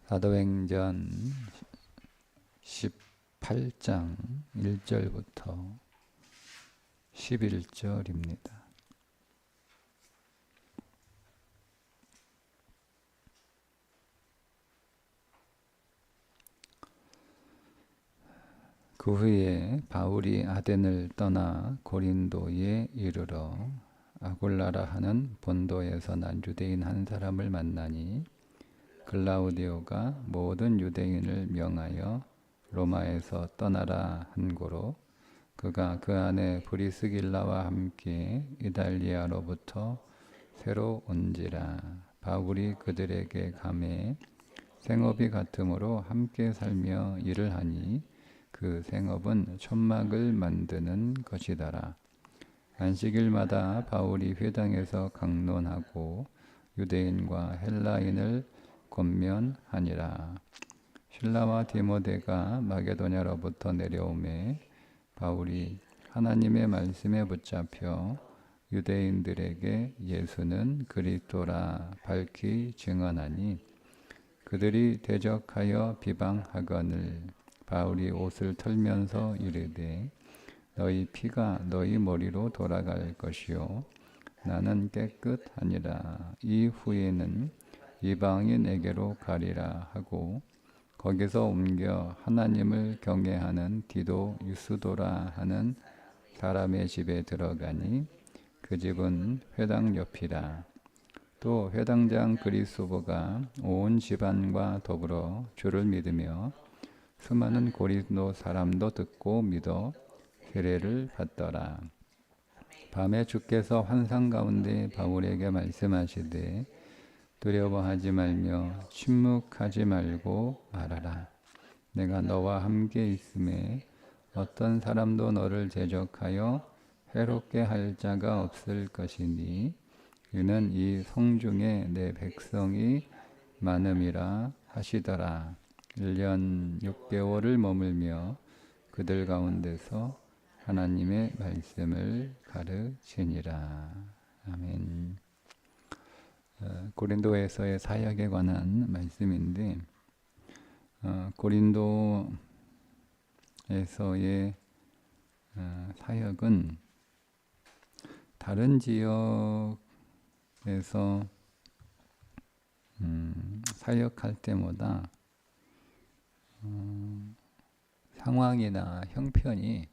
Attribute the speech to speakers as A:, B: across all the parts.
A: 사도행전 18장 1절부터 11절입니다. 그 후에 바울이 아덴을 떠나 고린도에 이르러 아굴라라 하는 본도에서 난 유대인 한 사람을 만나니 글라우디오가 모든 유대인을 명하여 로마에서 떠나라 한 고로 그가 그 안에 브리스길라와 함께 이달리아로부터 새로 온지라. 바울이 그들에게 감해 생업이 같으므로 함께 살며 일을 하니 그 생업은 천막을 만드는 것이더라. 안식일마다 바울이 회당에서 강론하고 유대인과 헬라인을 권면하니라. 실라와 디모데가 마게도냐로부터 내려오매 바울이 하나님의 말씀에 붙잡혀 유대인들에게 예수는 그리스도라 밝히 증언하니 그들이 대적하여 비방하거늘 바울이 옷을 털면서 이르되 너희 피가 너희 머리로 돌아갈 것이요 나는 깨끗하니라. 이후에는 이방인에게로 가리라 하고 거기서 옮겨 하나님을 경외하는 디도 유스도라 하는 사람의 집에 들어가니 그 집은 회당 옆이라. 또 회당장 그리스도가 온 집안과 더불어 주를 믿으며 수많은 고린도 사람도 듣고 믿어 세례를 받더라. 밤에 주께서 환상 가운데 바울에게 말씀하시되 두려워하지 말며 침묵하지 말고 말하라. 내가 너와 함께 있음에 어떤 사람도 너를 대적하여 해롭게 할 자가 없을 것이니 이는 이 성중에 내 백성이 많음이라 하시더라. 1년 6개월을 머물며 그들 가운데서 하나님의 말씀을 가르치니라. 아멘. 고린도에서의 사역에 관한 말씀인데 고린도에서의 사역은 다른 지역에서 사역할 때마다 상황이나 형편이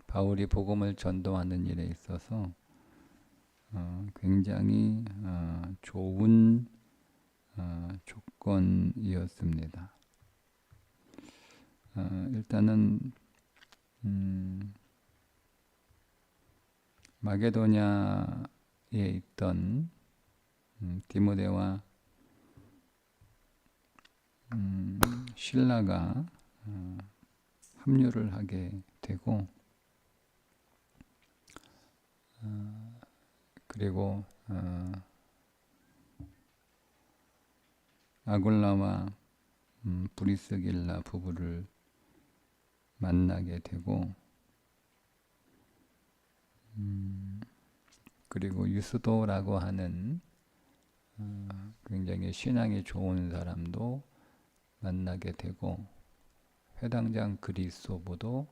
A: 바울이 복음을 전도하는 일에 있어서 굉장히 좋은 조건이었습니다. 일단은 마게도냐에 있던 디모데와 실라가 합류를 하게 되고 그리고 아굴라와 브리스길라 부부를 만나게 되고 그리고 유스도라고 하는 굉장히 신앙이 좋은 사람도 만나게 되고 회당장 그리스도도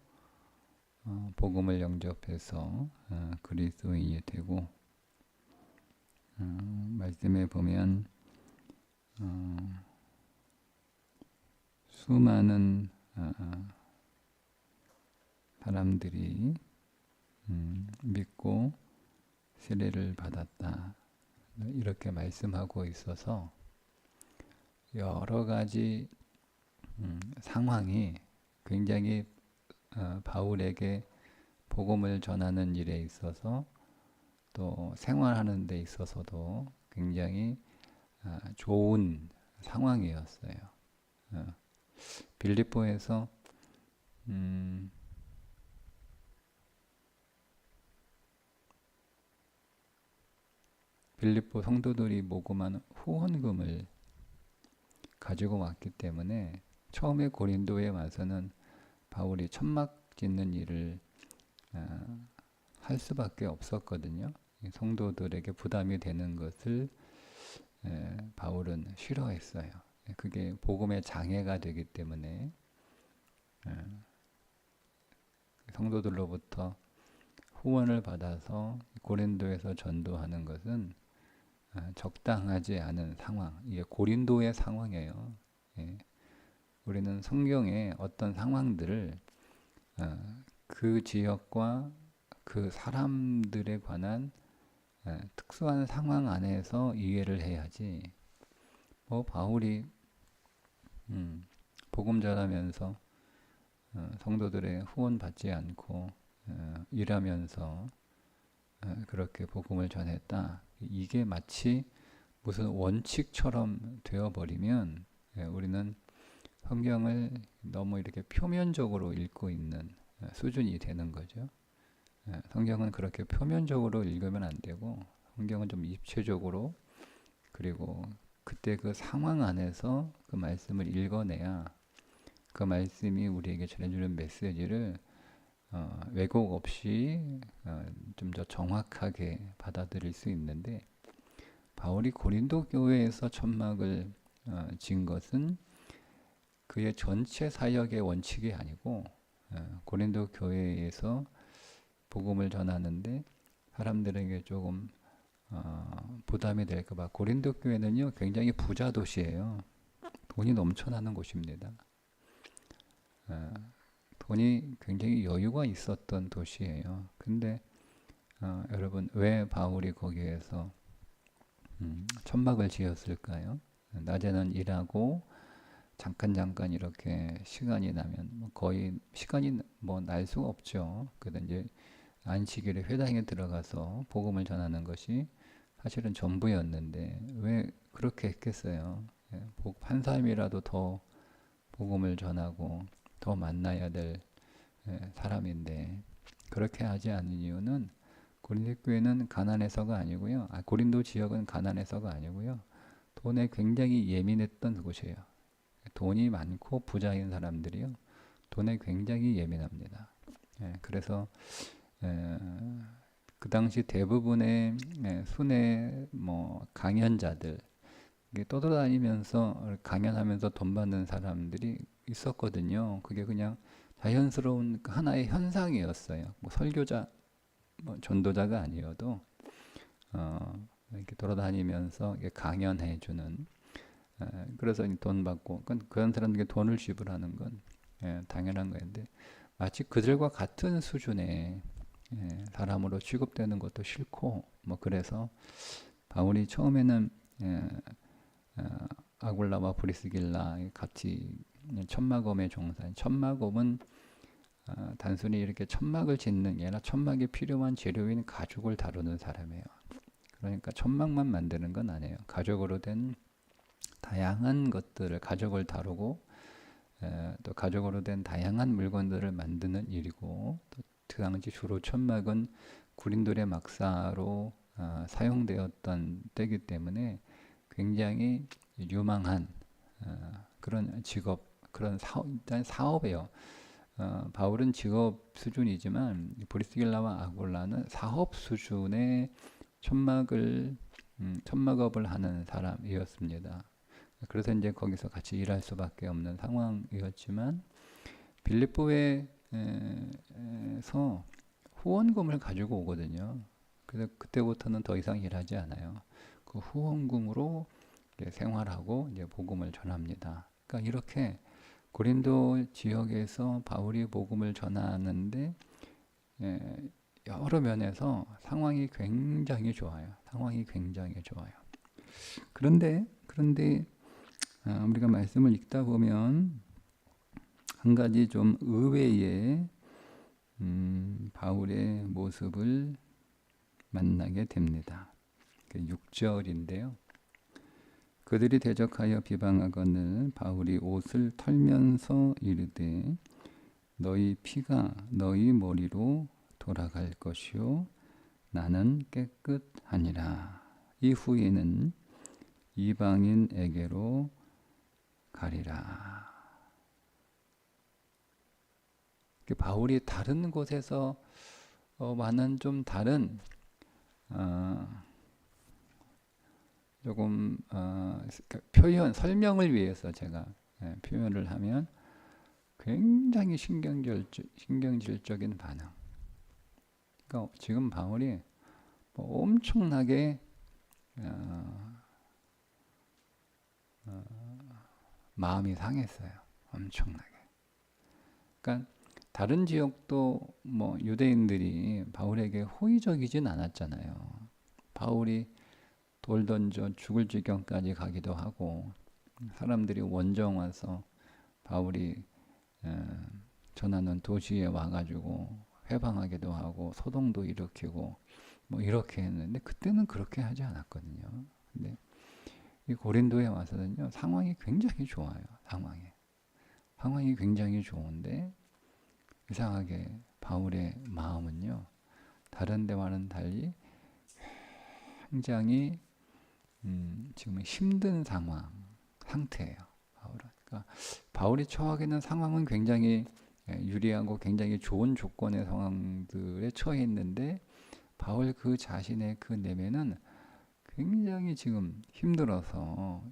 A: 복음을 영접해서 그리스도인이 되고 말씀에 보면 수많은 사람들이 믿고 세례를 받았다 이렇게 말씀하고 있어서 여러 가지 상황이 굉장히 바울에게 복음을 전하는 일에 있어서 또 생활하는 데 있어서도 굉장히 좋은 상황이었어요. 빌립보에서 빌립보 성도들이 모금한 후원금을 가지고 왔기 때문에 처음에 고린도에 와서는 바울이 천막 짓는 일을 할 수밖에 없었거든요. 성도들에게 부담이 되는 것을 바울은 싫어했어요. 그게 복음의 장애가 되기 때문에 성도들로부터 후원을 받아서 고린도에서 전도하는 것은 적당하지 않은 상황. 이게 고린도의 상황이에요. 예. 우리는 성경의 어떤 상황들을 그 지역과 그 사람들에 관한 특수한 상황 안에서 이해를 해야지. 바울이 복음 전하면서 성도들의 후원 받지 않고 일하면서 그렇게 복음을 전했다. 이게 마치 무슨 원칙처럼 되어버리면 우리는 성경을 너무 이렇게 표면적으로 읽고 있는 수준이 되는 거죠. 성경은 그렇게 표면적으로 읽으면 안 되고 성경은 좀 입체적으로 그리고 그때 그 상황 안에서 그 말씀을 읽어내야 그 말씀이 우리에게 전해주는 메시지를 왜곡 없이 좀 더 정확하게 받아들일 수 있는데 바울이 고린도 교회에서 천막을 진 것은 그의 전체 사역의 원칙이 아니고 고린도 교회에서 복음을 전하는데 사람들에게 조금 부담이 될까 봐. 고린도 교회는요 굉장히 부자 도시예요. 돈이 넘쳐나는 곳입니다. 돈이 굉장히 여유가 있었던 도시예요. 근데 여러분 왜 바울이 거기에서 천막을 지었을까요? 낮에는 일하고 잠깐 이렇게 시간이 나면 거의 시간이 날 수가 없죠. 그래서 이제 안식일에 회당에 들어가서 복음을 전하는 것이 사실은 전부였는데 왜 그렇게 했겠어요? 한 사람이라도 더 복음을 전하고 더 만나야 될 사람인데 그렇게 하지 않은 이유는 고린도 교회는 가난해서가 아니고요. 고린도 지역은 가난해서가 아니고요. 돈에 굉장히 예민했던 곳이에요. 돈이 많고 부자인 사람들이요. 돈에 굉장히 예민합니다. 그래서 그 당시 대부분의 순회 강연자들 떠돌아다니면서 강연하면서 돈 받는 사람들이 있었거든요. 그게 그냥 자연스러운 하나의 현상이었어요. 설교자, 전도자가 아니어도 이렇게 돌아다니면서 강연해주는 그래서 돈 받고 그런 사람들에게 돈을 지불하는 건 당연한 거였는데 마치 그들과 같은 수준의 사람으로 취급되는 것도 싫고 그래서 바울이 처음에는 아굴라와 브리스길라 같이 천막업에 종사한 천막업은 단순히 이렇게 천막을 짓는 게 아니라 천막에 필요한 재료인 가죽을 다루는 사람이에요. 그러니까 천막만 만드는 건 아니에요. 가죽으로 된 다양한 것들을 가죽을 다루고 또 가죽으로 된 다양한 물건들을 만드는 일이고 또 그 당시 주로 천막은 구린돌의 막사로 사용되었던 때이기 때문에 굉장히 유망한 그런 직업, 그런 일단 사업이에요. 바울은 직업 수준이지만 브리스길라와 아굴라는 사업 수준의 천막업을 하는 사람이었습니다. 그래서 이제 거기서 같이 일할 수밖에 없는 상황이었지만 빌립보에서 후원금을 가지고 오거든요. 그래서 그때부터는 더 이상 일하지 않아요. 그 후원금으로 생활하고 이제 복음을 전합니다. 그러니까 이렇게 고린도 지역에서 바울이 복음을 전하는데 여러 면에서 상황이 굉장히 좋아요. 상황이 굉장히 좋아요. 그런데 우리가 말씀을 읽다 보면 한 가지 좀 의외의 바울의 모습을 만나게 됩니다. 6절인데요. 그들이 대적하여 비방하거늘 바울이 옷을 털면서 이르되 너희 피가 너희 머리로 돌아갈 것이요 나는 깨끗하니라. 이후에는 이방인에게로 가리라. 바울이 다른 곳에서 많은 좀 다른 조금 표현 설명을 위해서 제가 표현을 하면 굉장히 신경질적인 반응. 그러니까 지금 바울이 뭐 엄청나게 마음이 상했어요. 엄청나게. 그러니까 다른 지역도 뭐 유대인들이 바울에게 호의적이진 않았잖아요. 바울이 돌 던져 죽을 지경까지 가기도 하고, 사람들이 원정 와서 바울이 전하는 도시에 와가지고 회방하기도 하고 소동도 일으키고 뭐 이렇게 했는데, 그때는 그렇게 하지 않았거든요. 근데 이 고린도에 와서는요, 상황이 굉장히 좋아요. 상황이 굉장히 좋은데 이상하게 바울의 마음은요, 다른 데와는 달리 굉장히 지금 힘든 상태예요. 그러니까 바울이 처하게 된 상황은 굉장히 유리하고 굉장히 좋은 조건의 상황들에 처해 있는데, 바울 그 자신의 그 내면은 굉장히 지금 힘들어서,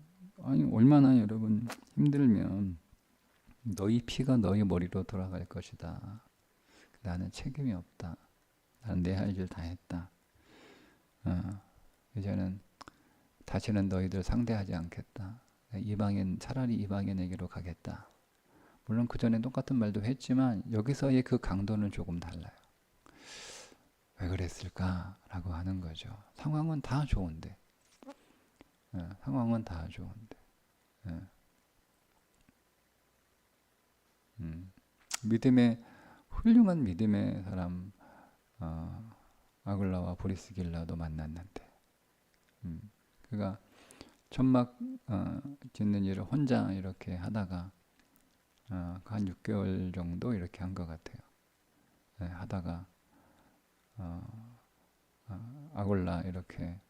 A: 아니 얼마나 여러분 힘들면 너희 피가 너희 머리로 돌아갈 것이다. 나는 책임이 없다. 나는 내 할 일 다 했다. 이제는 다시는 너희들 상대하지 않겠다. 차라리 이방인에게로 가겠다. 물론 그 전에 똑같은 말도 했지만 여기서의 그 강도는 조금 달라요. 왜 그랬을까라고 하는 거죠. 상황은 다 좋은데. 상황은 다 좋은데. 훌륭한 믿음의 사람, 아굴라와 브리스길라도 만났는데, 그가 천막 짓는 일을 혼자 이렇게 하다가 한 6개월 정도 이렇게 한 것 같아요. 하다가 아굴라 이렇게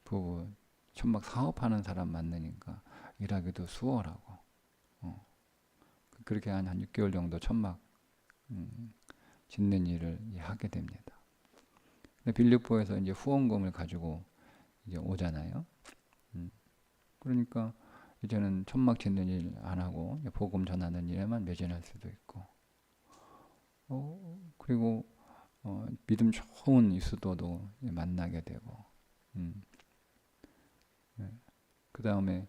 A: 부부 천막 사업하는 사람 만나니까 일하기도 수월하고, 그렇게 한 6개월 정도 천막 짓는 일을 하게 됩니다. 근데 빌립보에서 이제 후원금을 가지고 이제 오잖아요. 그러니까 이제는 천막 짓는 일 안 하고 복음 전하는 일에만 매진할 수도 있고, 그리고 믿음 좋은 이수도도 만나게 되고, 그 다음에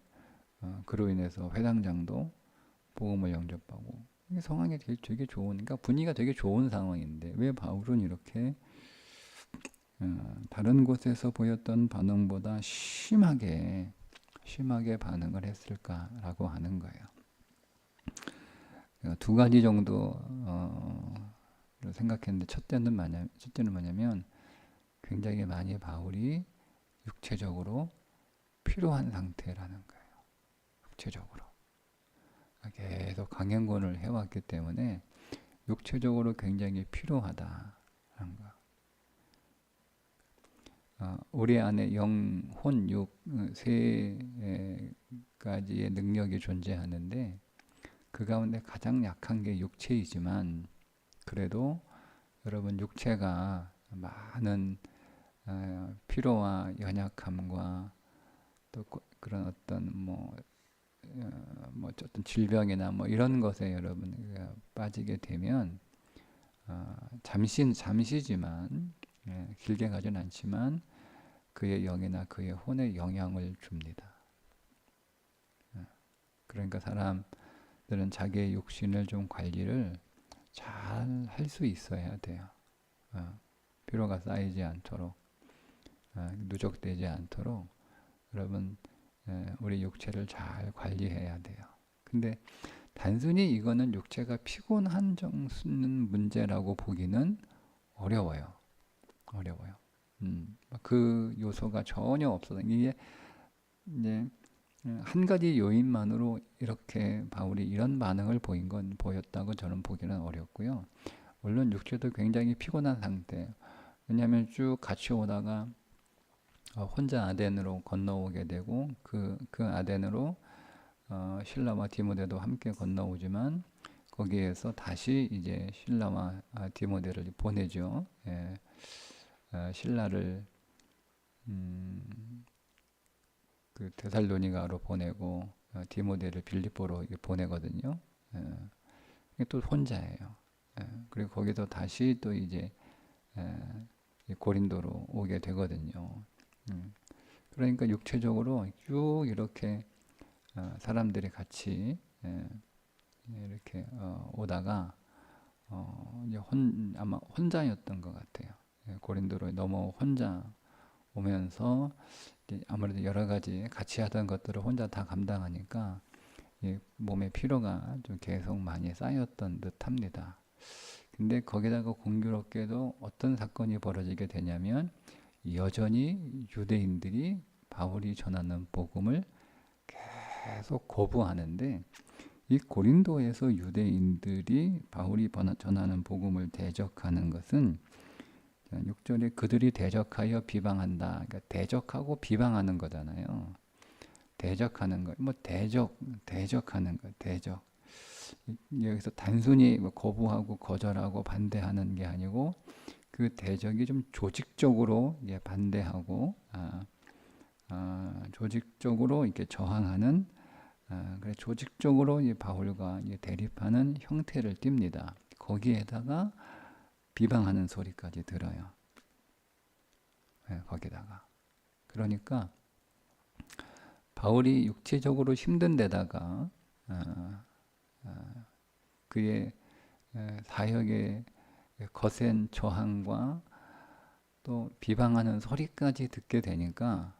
A: 그로 인해서 회당장도 복음을 영접하고, 이게 상황이 되게 좋으니까 분위기가 되게 좋은 상황인데, 왜 바울은 이렇게 다른 곳에서 보였던 반응보다 심하게 반응을 했을까라고 하는 거예요. 두 가지 정도 생각했는데, 첫째는 뭐냐면 굉장히 많이 바울이 육체적으로 필요한 상태라는 거예요. 육체적으로 계속 강행군을 해왔기 때문에 육체적으로 굉장히 필요하다는 거. 우리 안에 영, 혼, 육 세 가지의 능력이 존재하는데, 그 가운데 가장 약한 게 육체이지만, 그래도 여러분 육체가 많은 피로와 연약함과 또 그런 어떤 뭐 어떤 질병이나 뭐 이런 것에 여러분 빠지게 되면 잠시지만, 길게 가진 않지만 그의 영이나 그의 혼에 영향을 줍니다. 그러니까 사람들은 자기의 육신을 좀 관리를 잘 할 수 있어야 돼요. 피로가 쌓이지 않도록, 누적되지 않도록 여러분 우리 육체를 잘 관리해야 돼요. 근데 단순히 이거는 육체가 피곤한 문제라고 보기는 어려워요. 그 요소가 전혀 없어서, 이게 이제 한 가지 요인만으로 이렇게 바울이 이런 반응을 보였다고 저는 보기는 어렵고요. 물론 육체도 굉장히 피곤한 상태. 왜냐하면 쭉 같이 오다가 혼자 아덴으로 건너오게 되고, 그 아덴으로 실라와 디모데도 함께 건너오지만, 거기에서 다시 이제 실라와 디모데를 보내죠. 실라를 그 데살로니가로 보내고 디모데를 빌립보로 보내거든요. 이게 또 혼자예요. 그리고 거기서 다시 또 이제 고린도로 오게 되거든요. 그러니까 육체적으로 쭉 이렇게 사람들이 같이 이렇게 오다가 이제 아마 혼자였던 것 같아요. 고린도로 넘어 혼자 오면서 아무래도 여러 가지 같이 하던 것들을 혼자 다 감당하니까 몸의 피로가 좀 계속 많이 쌓였던 듯합니다. 근데 거기다가 공교롭게도 어떤 사건이 벌어지게 되냐면 여전히 유대인들이 바울이 전하는 복음을 계속 거부하는데 이 고린도에서 유대인들이 바울이 전하는 복음을 대적하는 것은 6절에 그들이 대적하여 비방한다. 그러니까 대적하고 비방하는 거잖아요. 대적하는 거, 뭐 대적하는 거, 대적. 여기서 단순히 거부하고 거절하고 반대하는 게 아니고 그 대적이 좀 조직적으로 반대하고 조직적으로 이렇게 저항하는 그래 조직적으로 바울과 대립하는 형태를 띱니다. 거기에다가 비방하는 소리까지 들어요. 거기다가 그러니까 바울이 육체적으로 힘든 데다가 그의 사역의 거센 저항과 또 비방하는 소리까지 듣게 되니까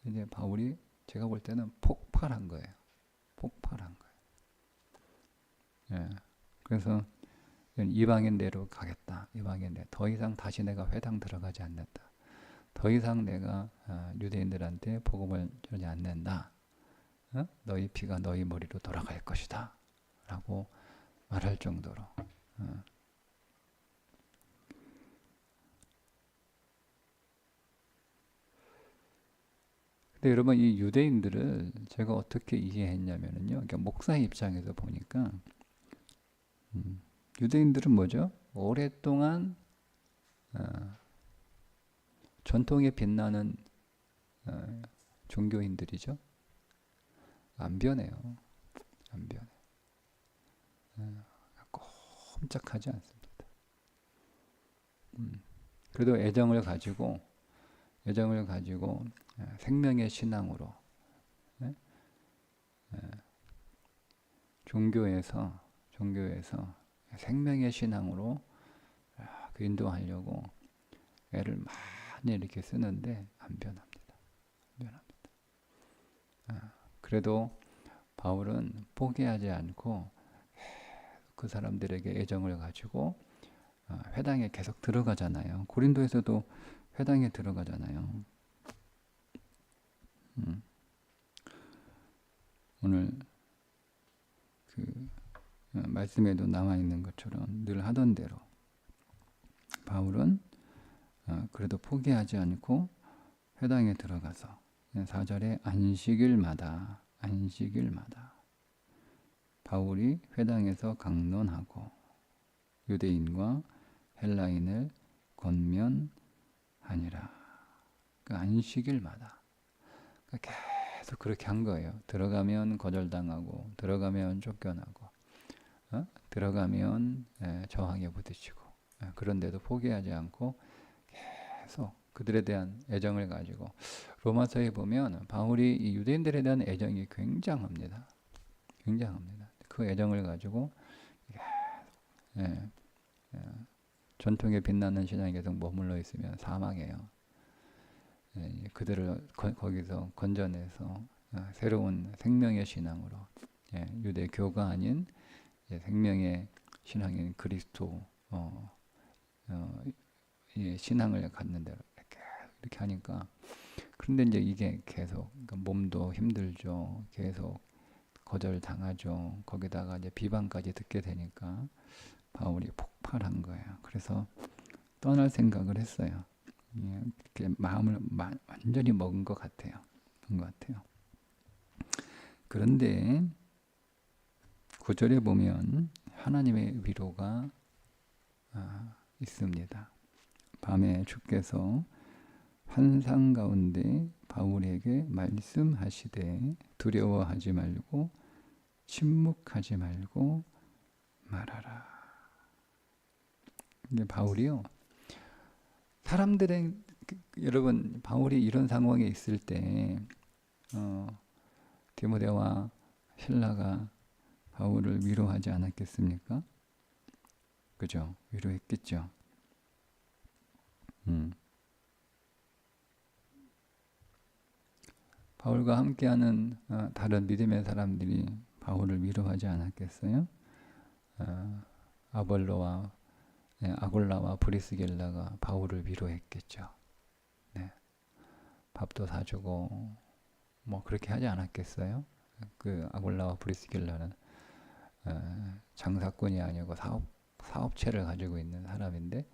A: 이제 바울이 제가 볼 때는 폭발한 거예요. 폭발한 거예요. 그래서 이방인대로 가겠다. 이방인대 더 이상 다시 내가 회당 들어가지 않는다. 더 이상 내가 유대인들한테 복음을 전하지 않는다. 너희 피가 너희 머리로 돌아갈 것이다. 라고 말할 정도로. 근데 여러분 이 유대인들을 제가 어떻게 이해했냐면요. 그러니까 목사의 입장에서 보니까 유대인들은 뭐죠? 오랫동안 전통에 빛나는 종교인들이죠. 안 변해요. 안 변해. 꼼짝하지 않습니다. 그래도 애정을 가지고 생명의 신앙으로 종교에서 생명의 신앙으로 그 인도하려고 애를 많이 이렇게 쓰는데 안 변합니다. 그래도 바울은 포기하지 않고 그 사람들에게 애정을 가지고 회당에 계속 들어가잖아요. 고린도에서도 회당에 들어가잖아요. 오늘 그 말씀에도 나와 있는 것처럼 늘 하던 대로 바울은 그래도 포기하지 않고 회당에 들어가서 4절에 안식일마다 바울이 회당에서 강론하고 유대인과 헬라인을 권면하니라. 그 안식일마다 계속 그렇게 한 거예요. 들어가면 거절당하고 들어가면 쫓겨나고 들어가면 저항에 부딪히고 그런데도 포기하지 않고 계속 그들에 대한 애정을 가지고 로마서에 보면 바울이 이 유대인들에 대한 애정이 굉장합니다. 그 애정을 가지고 전통에 빛나는 신앙에 계속 머물러 있으면 사망해요. 그들을 거기서 건져내서 새로운 생명의 신앙으로 유대교가 아닌 생명의 신앙인 그리스도 신앙을 갖는 대로 이렇게 하니까 그런데 이제 이게 계속 그러니까 몸도 힘들죠. 계속 거절당하죠. 거기다가 이제 비방까지 듣게 되니까 바울이 폭발한 거예요. 그래서 떠날 생각을 했어요. 이렇게 마음을 완전히 먹은 것 같아요. 그런데 9절에 보면 하나님의 위로가 있습니다. 밤에 주께서 환상 가운데 바울에게 말씀하시되 두려워하지 말고 침묵하지 말고 말하라. 이게 바울이요. 사람들의 여러분 바울이 이런 상황에 있을 때 디모데와 실라가 바울을 위로하지 않았겠습니까? 그죠? 위로했겠죠. 바울과 함께하는 다른 믿음의 사람들이 바울을 위로하지 않았겠어요? 아볼로와 아골라와 브리스길라가 바울을 위로했겠죠. 네. 밥도 사주고 뭐 그렇게 하지 않았겠어요? 그 아골라와 브리스길라는 장사꾼이 아니고 사업체를 가지고 있는 사람인데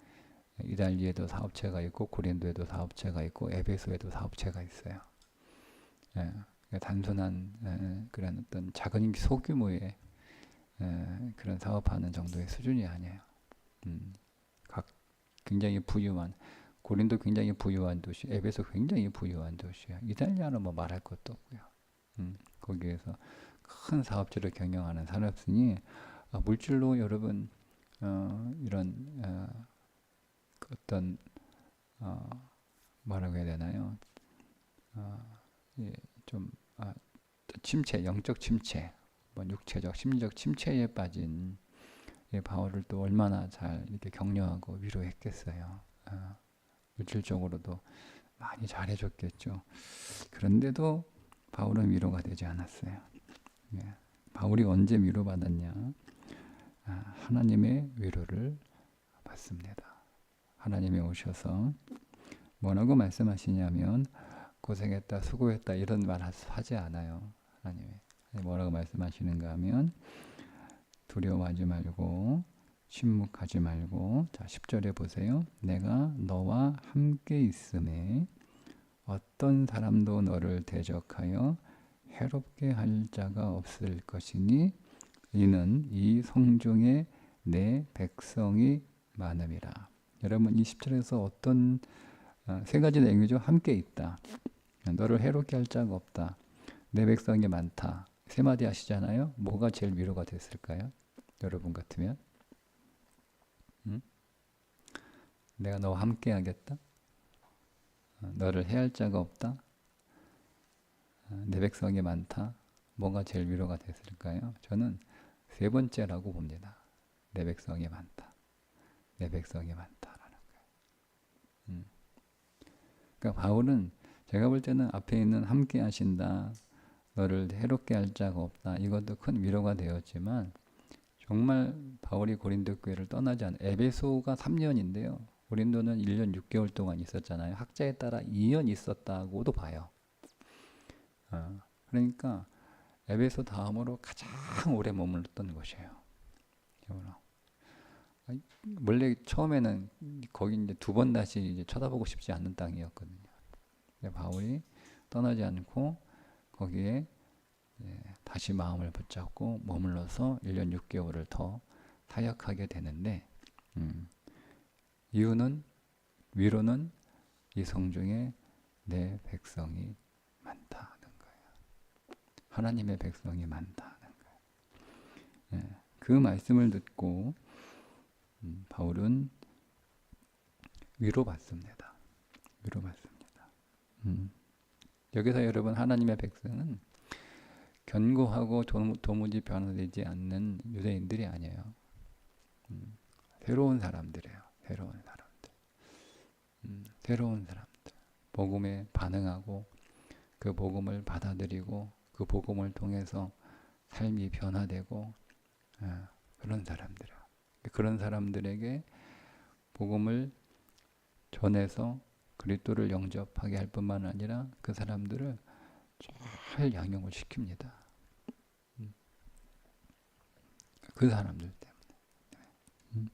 A: 이달리에도 사업체가 있고 고린도에도 사업체가 있고 에베소에도 사업체가 있어요. 단순한 그런 어떤 작은 소규모의 그런 사업하는 정도의 수준이 아니에요. 굉장히 부유한 고린도 굉장히 부유한 도시, 에베소 굉장히 부유한 도시야. 이탈리아는 뭐 말할 것도 없고요. 거기에서 큰 사업체를 경영하는 사람이니 물질로 여러분 이런 어떤 뭐라고 해야 되나요? 예, 좀 침체, 영적 침체, 뭐 육체적, 심리적 침체에 빠진 바울을 또 얼마나 잘 이렇게 격려하고 위로했겠어요. 물질적으로도 많이 잘해줬겠죠. 그런데도 바울은 위로가 되지 않았어요. 바울이 언제 위로받았냐? 하나님의 위로를 받습니다. 하나님이 오셔서 뭐라고 말씀하시냐면 고생했다, 수고했다 이런 말 하지 않아요. 하나님이 뭐라고 말씀하시는가 하면 두려워하지 말고 침묵하지 말고 자 10절에 보세요. 내가 너와 함께 있음에 어떤 사람도 너를 대적하여 해롭게 할 자가 없을 것이니 이는 이 성중에 내 백성이 많음이라. 여러분 이 10절에서 어떤 세 가지 내용이죠. 함께 있다. 너를 해롭게 할 자가 없다. 내 백성이 많다. 세 마디 하시잖아요. 뭐가 제일 위로가 됐을까요? 여러분 같으면 내가 너와 함께 하겠다. 너를 해할 자가 없다. 내 백성이 많다. 뭐가 제일 위로가 됐을까요? 저는 세 번째라고 봅니다. 내 백성이 많다. 내 백성이 많다라는 거예요. 그러니까 바울은 제가 볼 때는 앞에 있는 함께 하신다. 너를 해롭게 할 자가 없다. 이것도 큰 위로가 되었지만 정말 바울이 고린도 교회를 떠나지 않은 에베소가 3년인데요. 고린도는 1년 6개월 동안 있었잖아요. 학자에 따라 2년 있었다고도 봐요. 그러니까 에베소 다음으로 가장 오래 머물렀던 곳이에요. 원래 처음에는 거기 이제 두 번 다시 이제 쳐다보고 싶지 않는 땅이었거든요. 근데 바울이 떠나지 않고 거기에 다시 마음을 붙잡고 머물러서 1년 6개월을 더 사역하게 되는데 이유는 위로는 이 성중에 내 백성이 많다는 거예요. 하나님의 백성이 많다는 거예요. 그 말씀을 듣고 바울은 위로받습니다. 위로받습니다. 여기서 여러분 하나님의 백성은 견고하고 도무지 변화되지 않는 유대인들이 아니에요. 새로운 사람들이에요. 새로운 사람들. 새로운 사람들. 복음에 반응하고 그 복음을 받아들이고 그 복음을 통해서 삶이 변화되고 그런 사람들이에요. 그런 사람들에게 복음을 전해서 그리스도를 영접하게 할 뿐만 아니라 그 사람들을 잘 양육을 시킵니다. 그 사람들 때문에.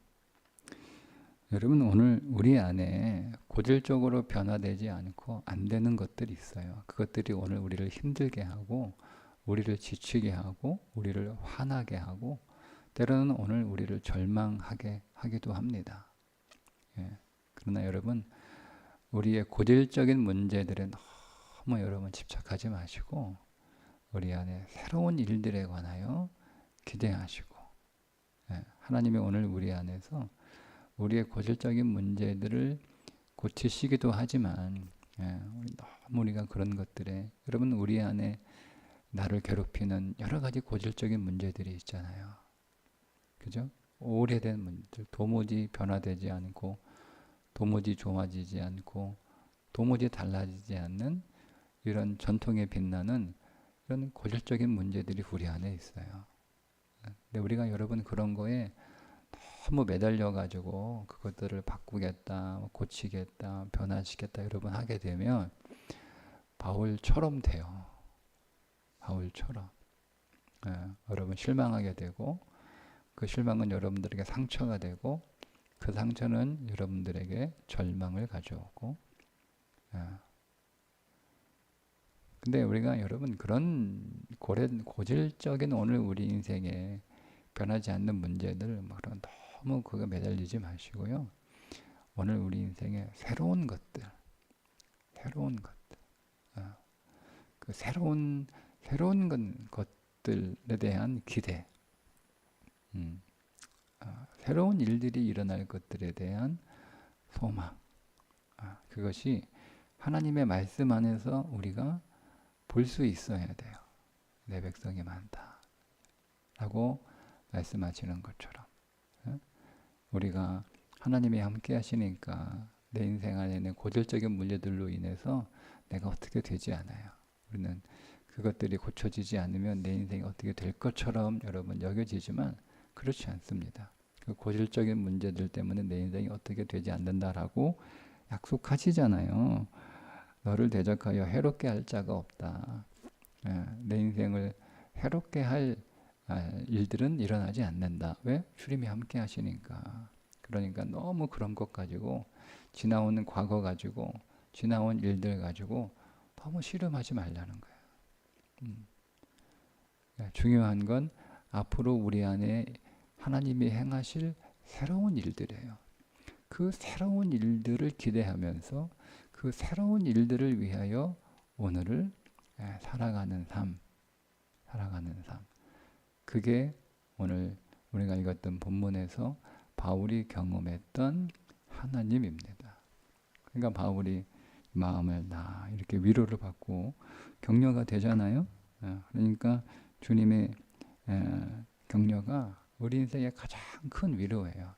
A: 여러분 오늘 우리 안에 고질적으로 변화되지 않고 안 되는 것들이 있어요. 그것들이 오늘 우리를 힘들게 하고 우리를 지치게 하고 우리를 화나게 하고 때로는 오늘 우리를 절망하게 하기도 합니다. 그러나 여러분 우리의 고질적인 문제들에 너무 여러분 집착하지 마시고 우리 안에 새로운 일들에 관하여 기대하시고 하나님이 오늘 우리 안에서 우리의 고질적인 문제들을 고치시기도 하지만 너무 우리가 그런 것들에 여러분 우리 안에 나를 괴롭히는 여러 가지 고질적인 문제들이 있잖아요. 그죠? 오래된 문제들, 도무지 변화되지 않고 도무지 좋아지지 않고 도무지 달라지지 않는 이런 전통에 빛나는 이런 고질적인 문제들이 우리 안에 있어요. 근데 우리가 여러분 그런 거에 너무 매달려 가지고 그것들을 바꾸겠다, 고치겠다, 변화시켰다 여러분 하게 되면 바울처럼 돼요. 바울처럼. 여러분 실망하게 되고 그 실망은 여러분들에게 상처가 되고 그 상처는 여러분들에게 절망을 가져오고 근데 우리가 여러분 그런 고질적인 오늘 우리 인생에 변하지 않는 문제들 그런 너무 그거 매달리지 마시고요. 오늘 우리 인생에 새로운 것들 그 새로운 것들에 대한 기대 새로운 일들이 일어날 것들에 대한 소망 그것이 하나님의 말씀 안에서 우리가 볼 수 있어야 돼요. 내 백성이 많다 라고 말씀하시는 것처럼 우리가 하나님이 함께 하시니까 내 인생 안에는 고질적인 문제들로 인해서 내가 어떻게 되지 않아요. 우리는 그것들이 고쳐지지 않으면 내 인생이 어떻게 될 것처럼 여러분 여겨지지만 그렇지 않습니다. 그 고질적인 문제들 때문에 내 인생이 어떻게 되지 않는다라고 약속하시잖아요. 너를 대적하여 해롭게 할 자가 없다. 내 인생을 해롭게 할 일들은 일어나지 않는다. 왜? 주님이 함께 하시니까. 그러니까 너무 그런 것 가지고 지나온 과거 가지고 지나온 일들 가지고 너무 씨름하지 말라는 거예요. 중요한 건 앞으로 우리 안에 하나님이 행하실 새로운 일들이에요. 그 새로운 일들을 기대하면서 그 새로운 일들을 위하여 오늘을 살아가는 삶. 그게 오늘 우리가 읽었던 본문에서 바울이 경험했던 하나님입니다. 그러니까 바울이 마음을 다 이렇게 위로를 받고 격려가 되잖아요. 그러니까 주님의 격려가 우리 인생의 가장 큰 위로예요.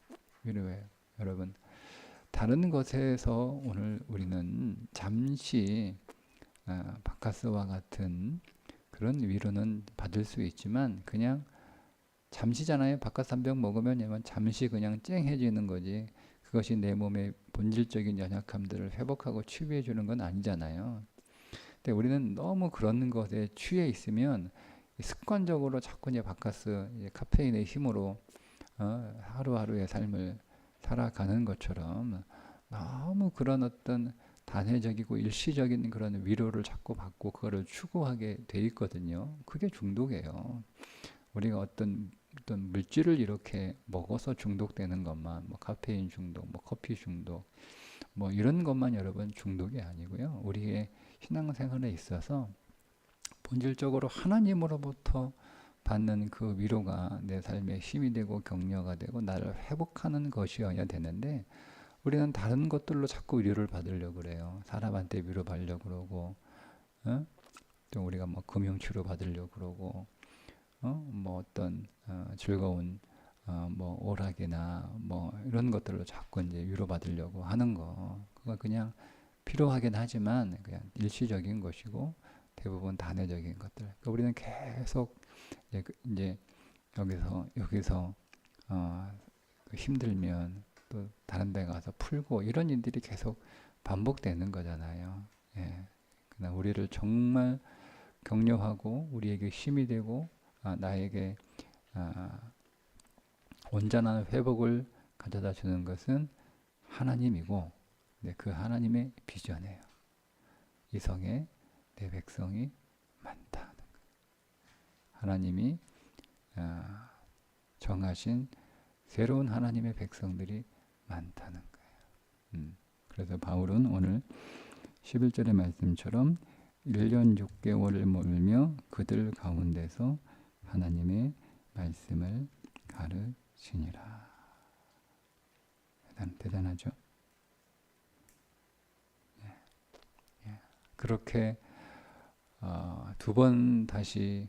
A: 여러분 다른 것에서 오늘 우리는 잠시 바카스와 같은 그런 위로는 받을 수 있지만 그냥 잠시잖아요. 바카스 한 병 먹으면 잠시 그냥 쨍해지는 거지 그것이 내 몸의 본질적인 연약함들을 회복하고 치유해 주는 건 아니잖아요. 근데 우리는 너무 그런 것에 취해 있으면 습관적으로 자꾸 이제 바카스 카페인의 힘으로 하루하루의 삶을 살아가는 것처럼 너무 그런 어떤 단회적이고 일시적인 그런 위로를 자꾸 받고 그거를 추구하게 돼 있거든요. 그게 중독이에요. 우리가 어떤 물질을 이렇게 먹어서 중독되는 것만 뭐 카페인 중독, 뭐 커피 중독 뭐 이런 것만 여러분 중독이 아니고요. 우리의 신앙생활에 있어서 본질적으로 하나님으로부터 받는 그 위로가 내 삶에 힘이 되고 격려가 되고 나를 회복하는 것이어야 되는데 우리는 다른 것들로 자꾸 위로를 받으려고 그래요. 사람한테 위로받으려고 그러고 또 우리가 뭐 금융치료 받으려고 그러고 뭐 어떤 즐거운 뭐 오락이나 뭐 이런 것들로 자꾸 이제 위로받으려고 하는 거 그거 그냥 필요하긴 하지만 그냥 일시적인 것이고 대부분 단회적인 것들. 그러니까 우리는 계속 이제 여기서 힘들면 또 다른 데 가서 풀고 이런 일들이 계속 반복되는 거잖아요. 그러나 우리를 정말 격려하고 우리에게 힘이 되고 나에게 온전한 회복을 가져다 주는 것은 하나님이고 그 하나님의 비전이에요. 이 성에 내 백성이 많다는 거예요. 하나님이 정하신 새로운 하나님의 백성들이 많다는 거예요. 그래서 바울은 오늘 11절의 말씀처럼 1년 6개월을 몰며 그들 가운데서 하나님의 말씀을 가르치니라. 대단하죠. 그렇게 두 번 다시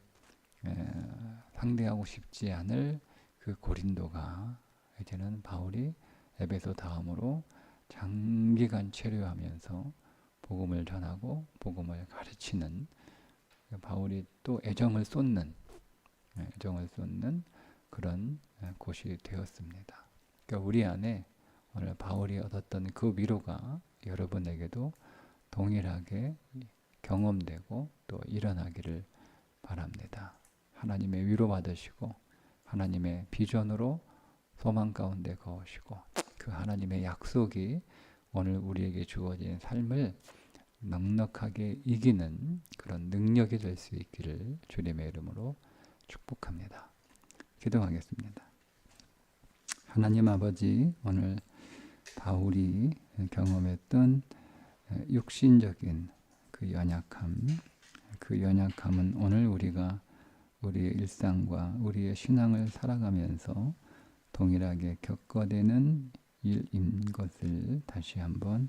A: 상대하고 싶지 않을 그 고린도가 이제는 바울이 에베소 다음으로 장기간 체류하면서 복음을 전하고 복음을 가르치는, 바울이 또 애정을 쏟는 그런 곳이 되었습니다. 그러니까 우리 안에 오늘 바울이 얻었던 그 위로가 여러분에게도 동일하게 경험되고 또 일어나기를 바랍니다. 하나님의 위로 받으시고 하나님의 비전으로 소망 가운데 거하시고 그 하나님의 약속이 오늘 우리에게 주어진 삶을 넉넉하게 이기는 그런 능력이 될 수 있기를 주님의 이름으로 축복합니다. 기도하겠습니다. 하나님 아버지, 오늘 바울이 경험했던 육신적인 그 연약함은 오늘 우리가 우리의 일상과 우리의 신앙을 살아가면서 동일하게 겪어대는 일인 것을 다시 한번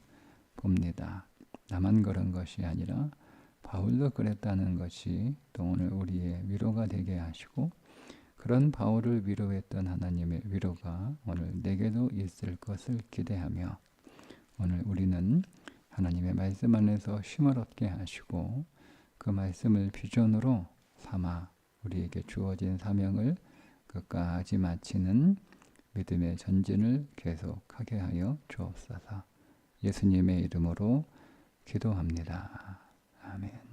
A: 봅니다. 나만 그런 것이 아니라 바울도 그랬다는 것이 또 오늘 우리의 위로가 되게 하시고, 그런 바울을 위로했던 하나님의 위로가 오늘 내게도 있을 것을 기대하며, 오늘 우리는 하나님의 말씀 안에서 힘을 얻게 하시고 그 말씀을 비전으로 삼아 우리에게 주어진 사명을 끝까지 마치는 믿음의 전진을 계속하게 하여 주옵소서. 예수님의 이름으로 기도합니다. 아멘.